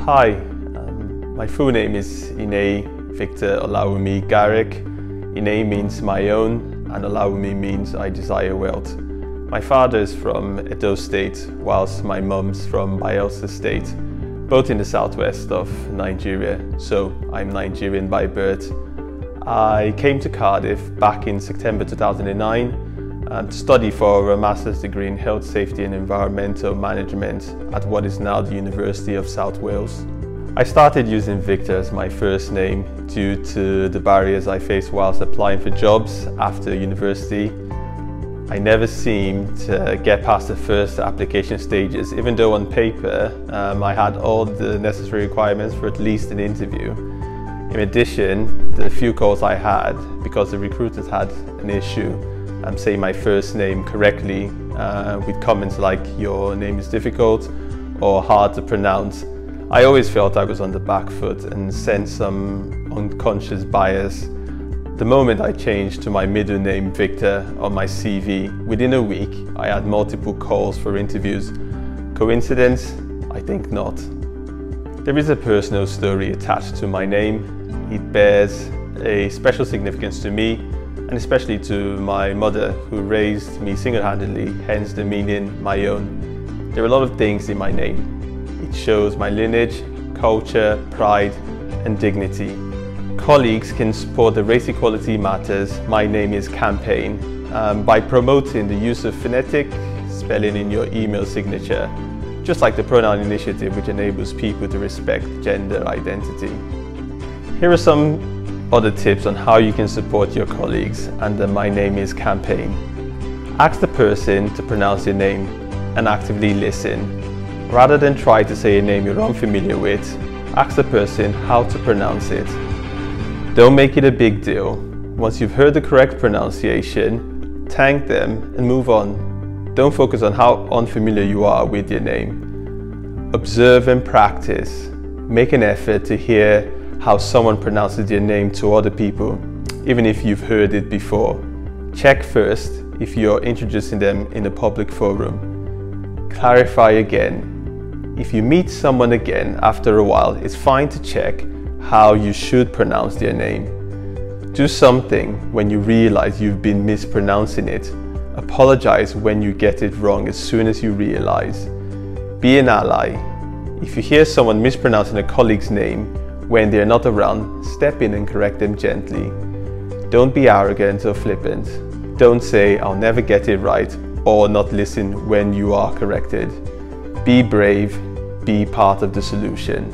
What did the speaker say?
Hi, my full name is Ine Victor Olawumi Garrick. Ine means my own and Olawumi means I desire wealth. My father is from Edo State whilst my mum's from Bayelsa State, both in the southwest of Nigeria, so I'm Nigerian by birth. I came to Cardiff back in September 2009 to study for a master's degree in health, safety and environmental management at what is now the University of South Wales. I started using Victor as my first name due to the barriers I faced whilst applying for jobs after university. I never seemed to get past the first application stages, even though on paper I had all the necessary requirements for at least an interview. In addition, the few calls I had, because the recruiters had an issue saying my first name correctly with comments like your name is difficult or hard to pronounce, I always felt I was on the back foot and sensed some unconscious bias. The moment I changed to my middle name Victor on my CV, within a week I had multiple calls for interviews. Coincidence? I think not. There is a personal story attached to my name. It bears a special significance to me and especially to my mother, who raised me single-handedly, hence the meaning my own. There are a lot of things in my name. It shows my lineage, culture, pride and dignity. Colleagues can support the Race Equality Matters My Name Is campaign by promoting the use of phonetic spelling in your email signature, just like the Pronoun Initiative, which enables people to respect gender identity. Here are some other tips on how you can support your colleagues under My Name Is campaign. Ask the person to pronounce your name and actively listen. Rather than try to say a name you're unfamiliar with, ask the person how to pronounce it. Don't make it a big deal. Once you've heard the correct pronunciation, thank them and move on. Don't focus on how unfamiliar you are with your name. Observe and practice. Make an effort to hear how someone pronounces your name to other people, even if you've heard it before. Check first if you're introducing them in a public forum. Clarify again. If you meet someone again after a while, it's fine to check how you should pronounce their name. Do something when you realize you've been mispronouncing it. Apologize when you get it wrong as soon as you realize. Be an ally. If you hear someone mispronouncing a colleague's name when they're not around, step in and correct them gently. Don't be arrogant or flippant. Don't say, "I'll never get it right," or not listen when you are corrected. Be brave, be part of the solution.